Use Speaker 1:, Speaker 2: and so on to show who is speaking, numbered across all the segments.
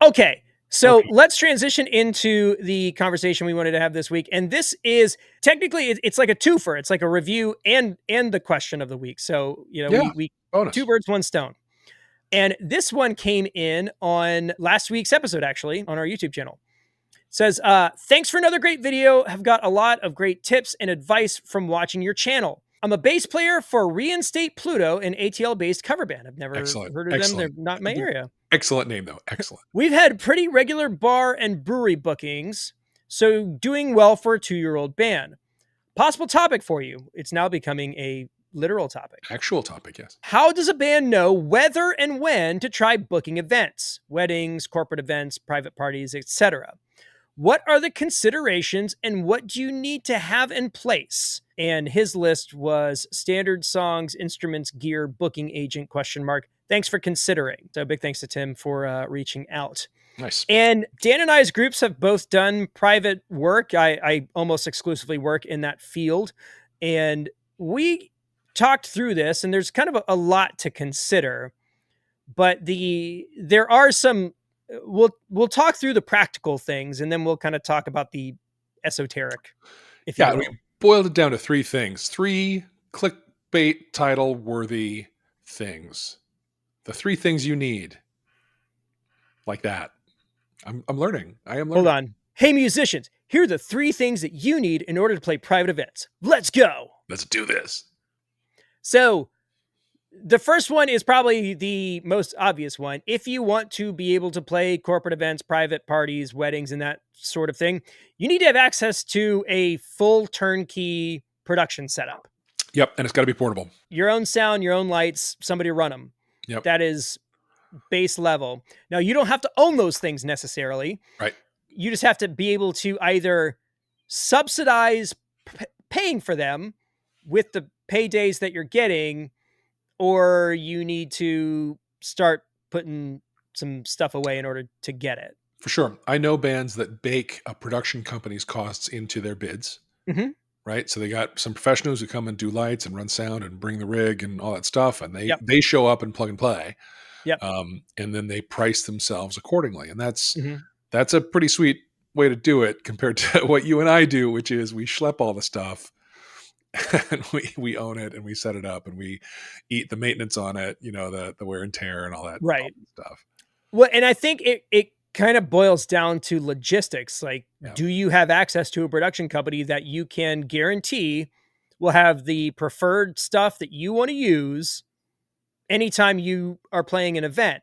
Speaker 1: Okay. So
Speaker 2: Okay.
Speaker 1: let's transition into the conversation we wanted to have this week. And this is technically, it's like a twofer. It's like a review and the question of the week. So,
Speaker 2: Yeah.
Speaker 1: we
Speaker 2: Bonus.
Speaker 1: two birds, one stone. And this one came in on last week's episode, actually, on our YouTube channel. It says, thanks for another great video. Have got a lot of great tips and advice from watching your channel. I'm a bass player for Reinstate Pluto, an ATL-based cover band. I've never heard of them. They're not in my area.
Speaker 2: Excellent name, though. Excellent.
Speaker 1: We've had pretty regular bar and brewery bookings, so doing well for a 2-year-old band. Possible topic for you. It's now becoming a literal topic.
Speaker 2: Actual topic, yes.
Speaker 1: How does a band know whether and when to try booking events, weddings, corporate events, private parties, etc.? What are the considerations and what do you need to have in place? And his list was standard songs, instruments, gear, booking agent, ? Thanks for considering. So big thanks to Tim for reaching out.
Speaker 2: Nice.
Speaker 1: And Dan and I's groups have both done private work. I almost exclusively work in that field. And we talked through this, and there's kind of a lot to consider. But there are some, we'll talk through the practical things, and then we'll kind of talk about the esoteric, if you will.
Speaker 2: We boiled it down to 3 things. 3 clickbait title worthy things. The 3 things you need. Like that. I'm learning. I am learning.
Speaker 1: Hold on. Hey, musicians, here are the 3 things that you need in order to play private events. Let's go.
Speaker 2: Let's do this.
Speaker 1: So the first one is probably the most obvious one. If you want to be able to play corporate events, private parties, weddings, and that sort of thing, you need to have access to a full turnkey production setup.
Speaker 2: Yep, and it's got to be portable.
Speaker 1: Your own sound, your own lights, somebody run them.
Speaker 2: Yep.
Speaker 1: That is base level. Now, you don't have to own those things necessarily.
Speaker 2: Right.
Speaker 1: You just have to be able to either subsidize paying for them with the paydays that you're getting, or you need to start putting some stuff away in order to get it.
Speaker 2: For sure. I know bands that bake a production company's costs into their bids.
Speaker 1: Mm-hmm.
Speaker 2: Right. So they got some professionals who come and do lights and run sound and bring the rig and all that stuff. And
Speaker 1: Yep.
Speaker 2: they show up and plug and play.
Speaker 1: Yep.
Speaker 2: And then they price themselves accordingly. And that's
Speaker 1: Mm-hmm.
Speaker 2: a pretty sweet way to do it compared to what you and I do, which is we schlep all the stuff and we own it and we set it up and we eat the maintenance on it, the wear and tear and all that
Speaker 1: Right.
Speaker 2: stuff.
Speaker 1: Well, and I think it kind of boils down to logistics. Like, do you have access to a production company that you can guarantee will have the preferred stuff that you want to use anytime you are playing an event?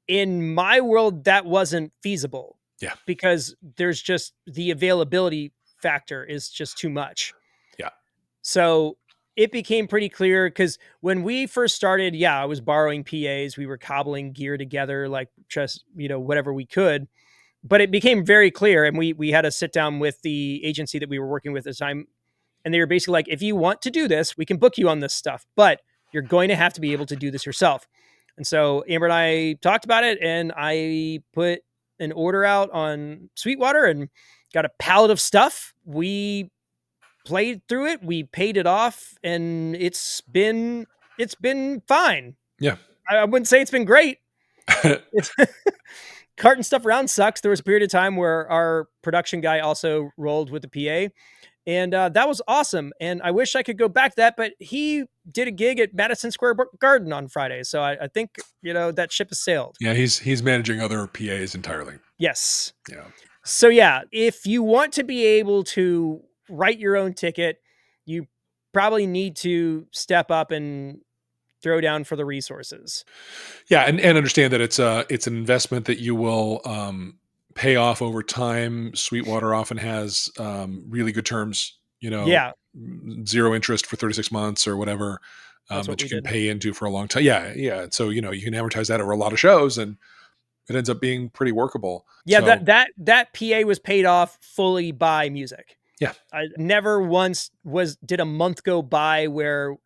Speaker 1: In my world, that wasn't feasible.
Speaker 2: Yeah.
Speaker 1: Because there's just the availability factor is just too much.
Speaker 2: Yeah.
Speaker 1: So it became pretty clear because when we first started, I was borrowing PAs. We were cobbling gear together, like just, whatever we could. But it became very clear. And we had a sit down with the agency that we were working with at the time. And they were basically like, if you want to do this, we can book you on this stuff, but you're going to have to be able to do this yourself. And so Amber and I talked about it, and I put an order out on Sweetwater and got a pallet of stuff. We played through it. We paid it off, and it's been fine.
Speaker 2: Yeah.
Speaker 1: I wouldn't say it's been great. Carting stuff around sucks. There was a period of time where our production guy also rolled with the PA, and that was awesome. And I wish I could go back to that, but he did a gig at Madison Square Garden on Friday. So I think, that ship has sailed.
Speaker 2: Yeah. He's managing other PAs entirely.
Speaker 1: Yes.
Speaker 2: Yeah.
Speaker 1: So if you want to be able to write your own ticket, you probably need to step up and throw down for the resources.
Speaker 2: Yeah. And understand that it's an investment that you will, pay off over time. Sweetwater often has, really good terms, 0 interest for 36 months or whatever, that you can pay into for a long time. Yeah. Yeah. So, you can amortize that over a lot of shows, and it ends up being pretty workable.
Speaker 1: Yeah.
Speaker 2: So,
Speaker 1: that PA was paid off fully by music.
Speaker 2: Yeah.
Speaker 1: I never once did a month go by where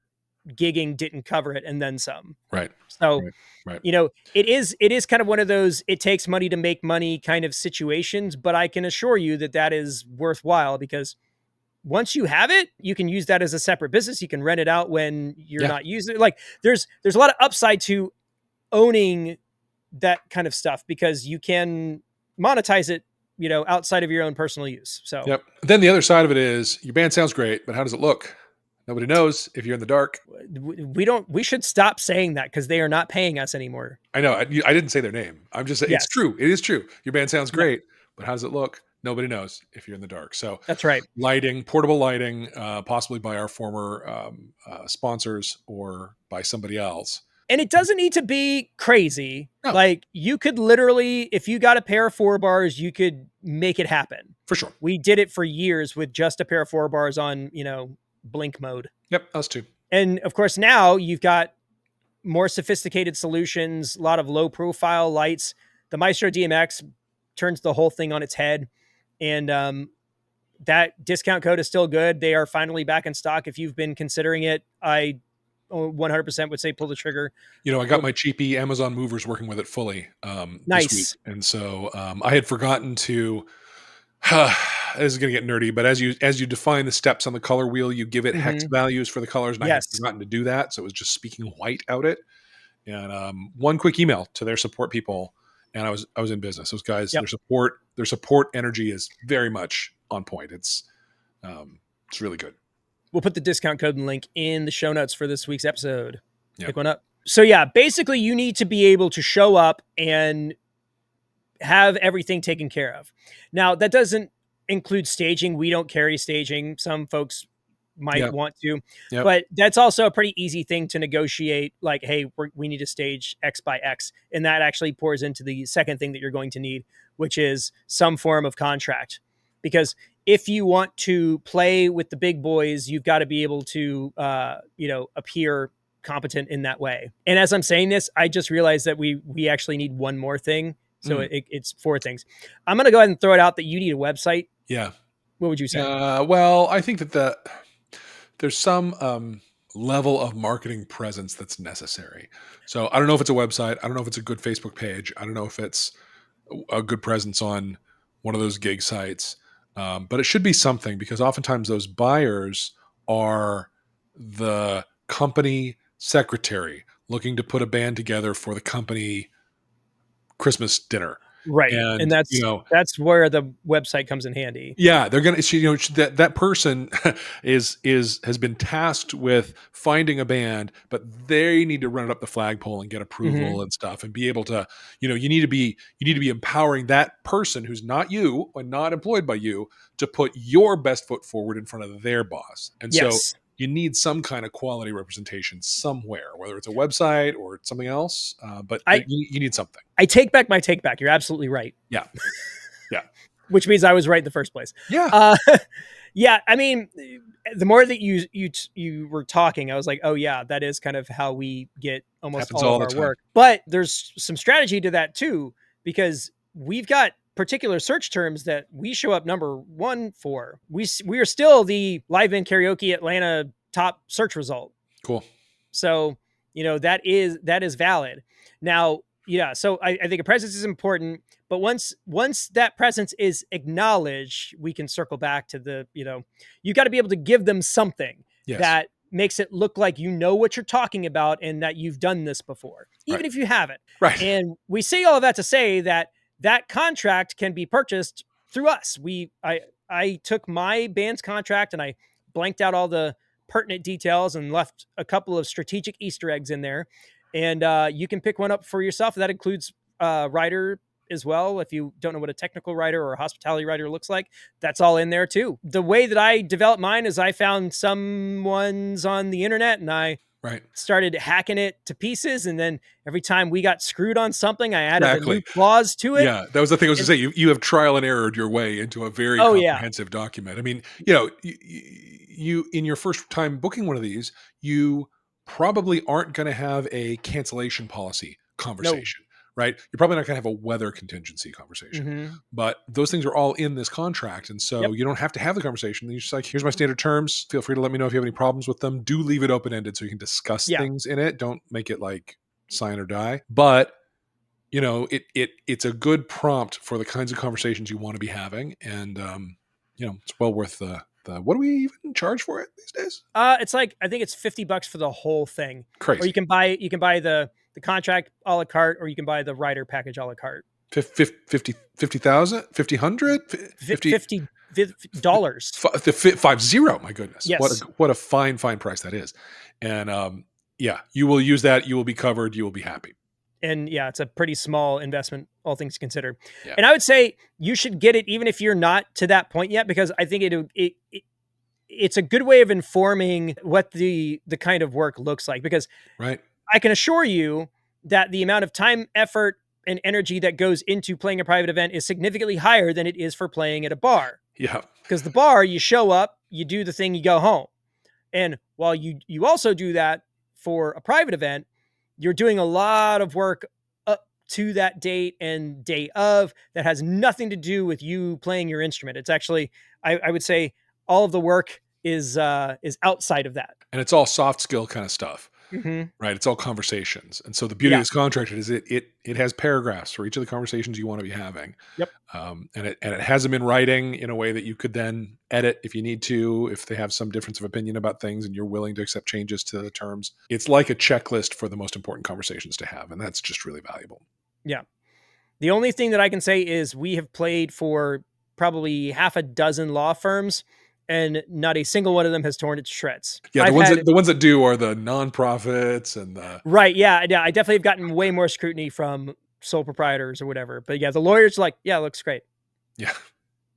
Speaker 1: gigging didn't cover it and then some.
Speaker 2: Right.
Speaker 1: So,
Speaker 2: right.
Speaker 1: It is kind of one of those, it takes money to make money kind of situations, but I can assure you that is worthwhile, because once you have it, you can use that as a separate business. You can rent it out when you're not using it. Like there's a lot of upside to owning that kind of stuff because you can monetize it, outside of your own personal use. So
Speaker 2: Yep. Then the other side of it is your band sounds great, but how does it look? Nobody knows if you're in the dark.
Speaker 1: we should stop saying that because they are not paying us anymore.
Speaker 2: I know. I didn't say their name. I'm just saying it's
Speaker 1: Yes.
Speaker 2: true. It is true. Your band sounds
Speaker 1: Yeah,
Speaker 2: great, but how does it look? Nobody knows if you're in the dark. So
Speaker 1: that's right.
Speaker 2: lighting, portable lighting, possibly by our former sponsors or by somebody else.
Speaker 1: And it doesn't need to be crazy.
Speaker 2: No,
Speaker 1: Like you could literally, if you got a pair of 4 bars, you could make it happen.
Speaker 2: for sure.
Speaker 1: We did it for years with just a pair of 4 bars on, blink mode.
Speaker 2: Yep, us too.
Speaker 1: And of course, now you've got more sophisticated solutions, a lot of low profile lights. The Maestro DMX turns the whole thing on its head. And that discount code is still good. They are finally back in stock. If you've been considering it, I 100% would say pull the trigger.
Speaker 2: I got my cheapy Amazon movers working with it fully this week.
Speaker 1: Nice.
Speaker 2: And so I had forgotten to this is going to get nerdy, but as you define the steps on the color wheel, you give it hex values for the colors, and I had
Speaker 1: Yes.
Speaker 2: forgotten to do that, so it was just speaking white out it. And one quick email to their support people, and I was in business. Those guys,
Speaker 1: Yep.
Speaker 2: their support energy is very much on point. It's really good.
Speaker 1: We'll put the discount code and link in the show notes for this week's episode.
Speaker 2: Yep.
Speaker 1: Pick one up. So yeah, basically you need to be able to show up and have everything taken care of. Now, that doesn't include staging. We don't carry staging. Some folks might want to, but that's also a pretty easy thing to negotiate. Like, hey, we need to stage X by X. And that actually pours into the second thing that you're going to need, which is some form of contract. Because if you want to play with the big boys, you've got to be able to, appear competent in that way. And as I'm saying this, I just realized that we actually need one more thing. So it's 4 things. I'm going to go ahead and throw it out that you need a website.
Speaker 2: Yeah.
Speaker 1: What would you say?
Speaker 2: Well, I think that there's some level of marketing presence that's necessary. So I don't know if it's a website. I don't know if it's a good Facebook page. I don't know if it's a good presence on one of those gig sites. But it should be something, because oftentimes those buyers are the company secretary looking to put a band together for the company Christmas dinner.
Speaker 1: Right.
Speaker 2: And
Speaker 1: that's where the website comes in handy.
Speaker 2: Yeah, they're going to, that person has been tasked with finding a band, but they need to run it up the flagpole and get approval and stuff, and be able to, you need to be empowering that person who's not you and not employed by you to put your best foot forward in front of their boss. And so you need some kind of quality representation somewhere, whether it's a website or something else. But you need something.
Speaker 1: I take back my take back. You're absolutely right.
Speaker 2: Yeah. Yeah.
Speaker 1: Which means I was right in the first place.
Speaker 2: Yeah.
Speaker 1: Yeah. I mean, the more that you were talking, I was like, oh yeah, that is kind of how we get almost all of our work. But there's some strategy to that too, because we've got particular search terms that we show up number 1 for. We are still the Live Band Karaoke Atlanta top search result.
Speaker 2: Cool.
Speaker 1: So, that is valid. Now, yeah, so I think a presence is important, but once that presence is acknowledged, we can circle back to the, you got to be able to give them something that makes it look like you know what you're talking about and that you've done this before, even if you haven't.
Speaker 2: Right.
Speaker 1: And we say all of that to say that contract can be purchased through us. I took my band's contract and I blanked out all the pertinent details and left a couple of strategic Easter eggs in there. And you can pick one up for yourself. That includes writer as well. If you don't know what a technical writer or a hospitality writer looks like, that's all in there too. The way that I developed mine is I found some ones on the internet and I started hacking it to pieces. And then every time we got screwed on something, I added a new clause to it.
Speaker 2: Yeah, that was the thing I was going to say. You have trial and errored your way into a very comprehensive document. I mean, you in your first time booking one of these, you probably aren't going to have a cancellation policy conversation, right? You're probably not going to have a weather contingency conversation, but those things are all in this contract. And so you don't have to have the conversation. You're just like, here's my standard terms. Feel free to let me know if you have any problems with them. Do leave it open-ended so you can discuss things in it. Don't make it like sign or die. But it's a good prompt for the kinds of conversations you want to be having. And, it's well worth the what do we even charge for it these days?
Speaker 1: It's like, I think it's $50 for the whole thing.
Speaker 2: Crazy.
Speaker 1: Or you can buy the the contract a la carte, or you can buy the rider package a la carte.
Speaker 2: 50,000, 50,000, 50,
Speaker 1: $50.
Speaker 2: 50. My goodness.
Speaker 1: Yes.
Speaker 2: What a fine price that is. And yeah, you will use that. You will be covered. You will be happy.
Speaker 1: And yeah, it's a pretty small investment, all things considered.
Speaker 2: Yeah.
Speaker 1: And I would say you should get it even if you're not to that point yet, because I think it's a good way of informing what the kind of work looks like. Because
Speaker 2: right,
Speaker 1: I can assure you that the amount of time, effort, and energy that goes into playing a private event is significantly higher than it is for playing at a bar.
Speaker 2: Yeah.
Speaker 1: Because the bar, you show up, you do the thing, you go home. And while you also do that for a private event, you're doing a lot of work up to that date and day of that has nothing to do with you playing your instrument. It's actually, I would say, all of the work is outside of that.
Speaker 2: And it's all soft skill kind of stuff.
Speaker 1: Mm-hmm.
Speaker 2: Right. It's all conversations. And so the beauty of this contract is it has paragraphs for each of the conversations you want to be having.
Speaker 1: Yep.
Speaker 2: And it has them in writing in a way that you could then edit if you need to, if they have some difference of opinion about things and you're willing to accept changes to the terms. It's like a checklist for the most important conversations to have. And that's just really valuable.
Speaker 1: Yeah. The only thing that I can say is we have played for probably half a dozen law firms, and not a single one of them has torn it to shreds.
Speaker 2: Yeah, the ones that do are the nonprofits and the
Speaker 1: right. Yeah, I definitely have gotten way more scrutiny from sole proprietors or whatever. But yeah, the lawyers are like, yeah, it looks great.
Speaker 2: Yeah,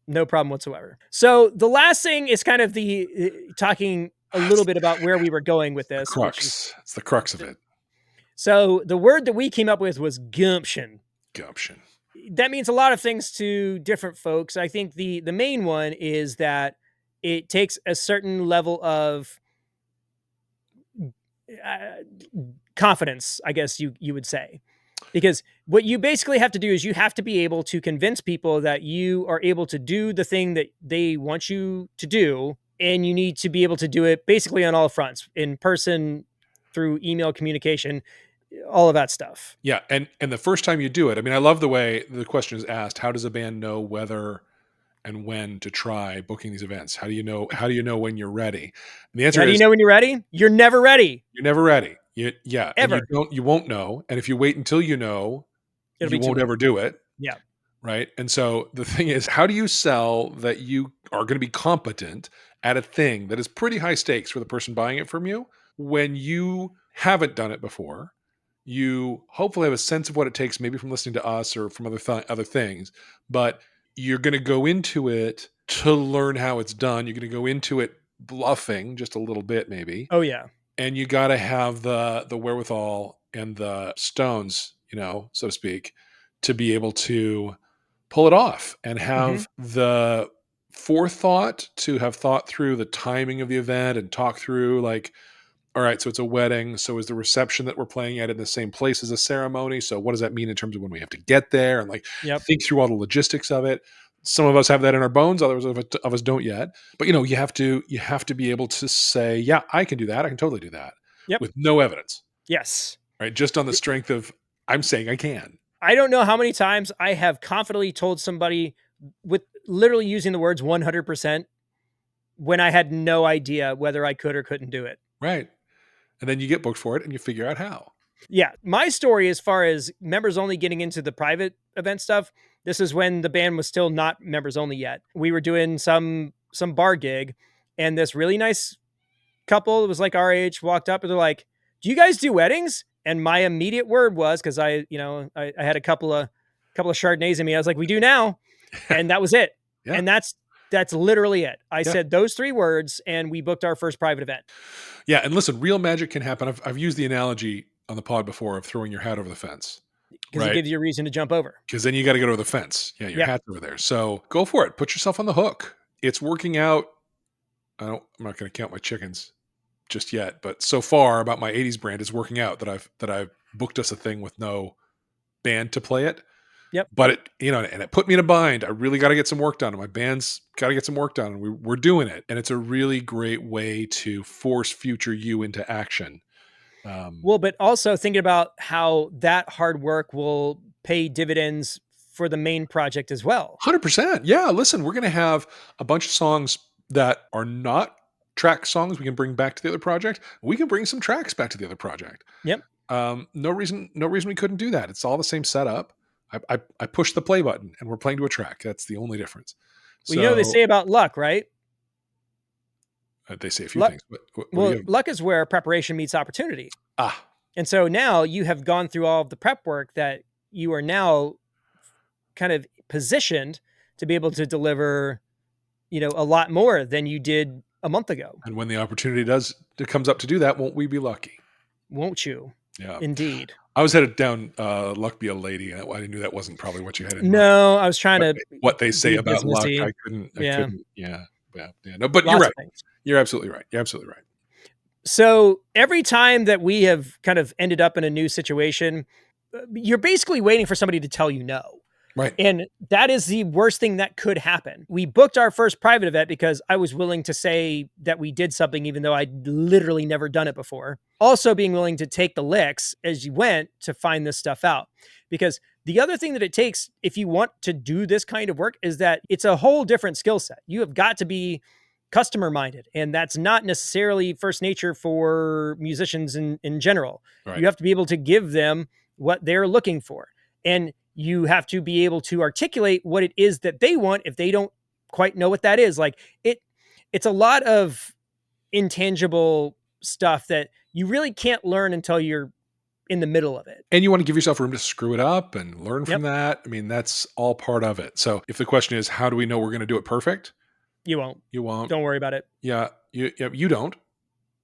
Speaker 1: no problem whatsoever. So the last thing is kind of the talking a little bit about where we were going with this.
Speaker 2: It's the crux of it.
Speaker 1: So the word that we came up with was gumption.
Speaker 2: Gumption.
Speaker 1: That means a lot of things to different folks. I think the main one is that it takes a certain level of confidence, I guess you would say. Because what you basically have to do is you have to be able to convince people that you are able to do the thing that they want you to do. And you need to be able to do it basically on all fronts, in person, through email communication, all of that stuff.
Speaker 2: Yeah. And the first time you do it, I mean, I love the way the question is asked. How does a band know whether and when to try booking these events? How do you know when you're ready? And the answer is,
Speaker 1: how do you know when you're ready? You're never ready.
Speaker 2: You're never ready. Yeah.
Speaker 1: Ever.
Speaker 2: And you won't know. And if you wait until you know, you won't ever do it.
Speaker 1: Yeah.
Speaker 2: Right. And so the thing is, how do you sell that you are going to be competent at a thing that is pretty high stakes for the person buying it from you when you haven't done it before? You hopefully have a sense of what it takes, maybe from listening to us or from other things, but you're going to go into it to learn how it's done. You're going to go into it bluffing just a little bit, maybe.
Speaker 1: Oh yeah.
Speaker 2: And you got to have the wherewithal and the stones, so to speak, to be able to pull it off and have the forethought to have thought through the timing of the event and talk through like, all right, so it's a wedding. So is the reception that we're playing at in the same place as a ceremony? So what does that mean in terms of when we have to get there and think through all the logistics of it? Some of us have that in our bones. Others of us don't yet. But you have to be able to say, yeah, I can do that. I can totally do that with no evidence.
Speaker 1: Yes.
Speaker 2: Right. Just on the strength of I'm saying I can.
Speaker 1: I don't know how many times I have confidently told somebody with literally using the words 100% when I had no idea whether I could or couldn't do it.
Speaker 2: Right. And then you get booked for it and you figure out how.
Speaker 1: Yeah. My story, as far as members only getting into the private event stuff, this is when the band was still not members only yet. We were doing some bar gig, and this really nice couple, it was like our age, walked up and they're like, do you guys do weddings? And my immediate word was, because I had a couple of Chardonnays in me. I was like, we do now. And that was it.
Speaker 2: Yeah.
Speaker 1: And that's literally it. I said those 3 words and we booked our first private event.
Speaker 2: Yeah. And listen, real magic can happen. I've used the analogy on the pod before of throwing your hat over the fence.
Speaker 1: Because it gives you a reason to jump over.
Speaker 2: Because then you got to get over the fence. Yeah. Your hat's over there. So go for it. Put yourself on the hook. It's working out. I'm not going to count my chickens just yet, but so far about my 80s brand is working out that I've booked us a thing with no band to play it.
Speaker 1: Yep.
Speaker 2: But it, and it put me in a bind. I really got to get some work done, and my band's got to get some work done, and we're doing it. And it's a really great way to force future you into action.
Speaker 1: Well, but also thinking about how that hard work will pay dividends for the main project as well.
Speaker 2: 100%. Yeah. Listen, we're going to have a bunch of songs that are not track songs we can bring back to the other project. We can bring some tracks back to the other project.
Speaker 1: Yep.
Speaker 2: No reason we couldn't do that. It's all the same setup. I push the play button and we're playing to a track. That's the only difference.
Speaker 1: Well, you know what they
Speaker 2: So
Speaker 1: say about luck, right?
Speaker 2: they say a few
Speaker 1: Luck.
Speaker 2: things. What do
Speaker 1: Well,
Speaker 2: you have?
Speaker 1: luck is where preparation meets opportunity.
Speaker 2: Ah,
Speaker 1: And so now you have gone through all of the prep work that you are now kind of positioned to be able to deliver, a lot more than you did a month ago.
Speaker 2: and when the opportunity comes up to do that, won't we be lucky?
Speaker 1: Won't you?
Speaker 2: Yeah.
Speaker 1: Indeed.
Speaker 2: I was headed down luck be a lady. I knew that wasn't probably what you had in mind.
Speaker 1: No, I was trying
Speaker 2: What
Speaker 1: to
Speaker 2: what they say
Speaker 1: be
Speaker 2: about luck,
Speaker 1: businessy.
Speaker 2: I
Speaker 1: Yeah,
Speaker 2: couldn't. Yeah, yeah, yeah. No, but you're
Speaker 1: lots
Speaker 2: right.
Speaker 1: of things.
Speaker 2: You're absolutely right. You're absolutely right.
Speaker 1: So every time that we have kind of ended up in a new situation, you're basically waiting for somebody to tell you no.
Speaker 2: Right.
Speaker 1: And that is the worst thing that could happen. We booked our first private event because I was willing to say that we did something, even though I'd literally never done it before. Also, being willing to take the licks as you went to find this stuff out. Because the other thing that it takes, if you want to do this kind of work, is that it's a whole different skill set. You have got to be customer minded, and that's not necessarily first nature for musicians in general.
Speaker 2: Right.
Speaker 1: You have to be able to give them what they're looking for. And you have to be able to articulate what it is that they want if they don't quite know what that is. Like it's a lot of intangible stuff that you really can't learn until you're in the middle of it.
Speaker 2: And you want to give yourself room to screw it up and learn from
Speaker 1: Yep.
Speaker 2: that. I mean, that's all part of it. So if the question is, how do we know we're going to do it perfect?
Speaker 1: You won't.
Speaker 2: You won't.
Speaker 1: Don't worry about it.
Speaker 2: Yeah, you don't.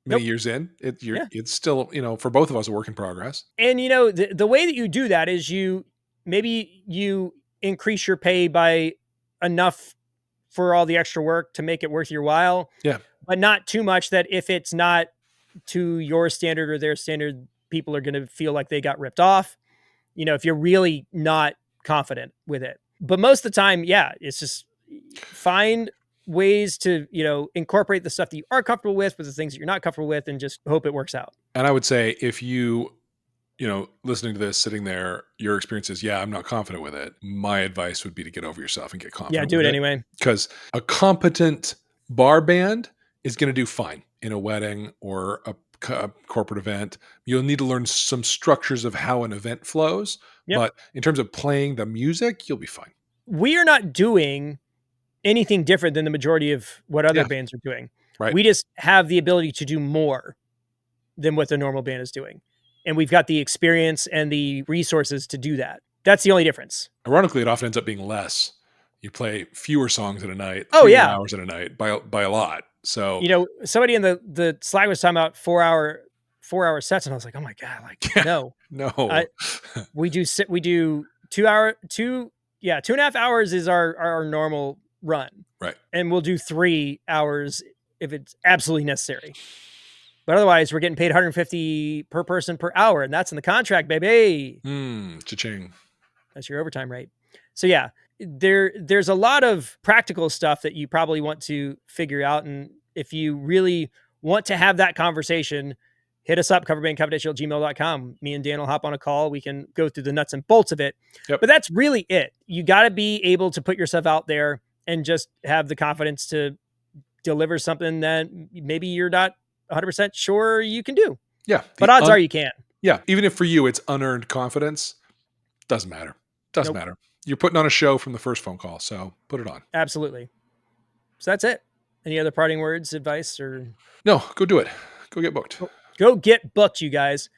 Speaker 2: Many
Speaker 1: Nope.
Speaker 2: years in,
Speaker 1: Yeah.
Speaker 2: it's still for both of us a work in progress.
Speaker 1: And the way that you do that is maybe you increase your pay by enough for all the extra work to make it worth your while.
Speaker 2: Yeah.
Speaker 1: But not too much that if it's not to your standard or their standard, people are going to feel like they got ripped off. If you're really not confident with it. But most of the time, yeah, it's just find ways to, incorporate the stuff that you are comfortable with the things that you're not comfortable with, and just hope it works out.
Speaker 2: And I would say if listening to this, sitting there, your experience is, yeah, I'm not confident with it. My advice would be to get over yourself and get confident.
Speaker 1: Yeah, do it anyway.
Speaker 2: Because a competent bar band is going to do fine in a wedding or a corporate event. You'll need to learn some structures of how an event flows. Yep. But in terms of playing the music, you'll be fine.
Speaker 1: We are not doing anything different than the majority of what other bands are doing.
Speaker 2: Right.
Speaker 1: We just have the ability to do more than what the normal band is doing. And we've got the experience and the resources to do that. That's the only difference.
Speaker 2: Ironically, it often ends up being less. You play fewer songs in a night, hours in a night by a lot. So
Speaker 1: somebody in the Slack was talking about 4 hour sets, and I was like, oh my god, no, we do 2.5 hours is our normal run,
Speaker 2: right?
Speaker 1: And we'll do 3 hours if it's absolutely necessary. But otherwise, we're getting paid $150 per person per hour, and that's in the contract, baby.
Speaker 2: Cha-ching.
Speaker 1: That's your overtime rate. So yeah, there's a lot of practical stuff that you probably want to figure out, and if you really want to have that conversation, hit us up, coverbandconfidential@gmail.com. Me and Dan will hop on a call. We can go through the nuts and bolts of it. Yep. But that's really it. You got to be able to put yourself out there and just have the confidence to deliver something that maybe you're not 100% sure you can do.
Speaker 2: Yeah.
Speaker 1: But odds are you can.
Speaker 2: Yeah. Even if for you it's unearned confidence, doesn't matter. Doesn't matter. You're putting on a show from the first phone call, so put it on.
Speaker 1: Absolutely. So that's it. Any other parting words, advice, or?
Speaker 2: No, go do it. Go get booked.
Speaker 1: Go get booked, you guys.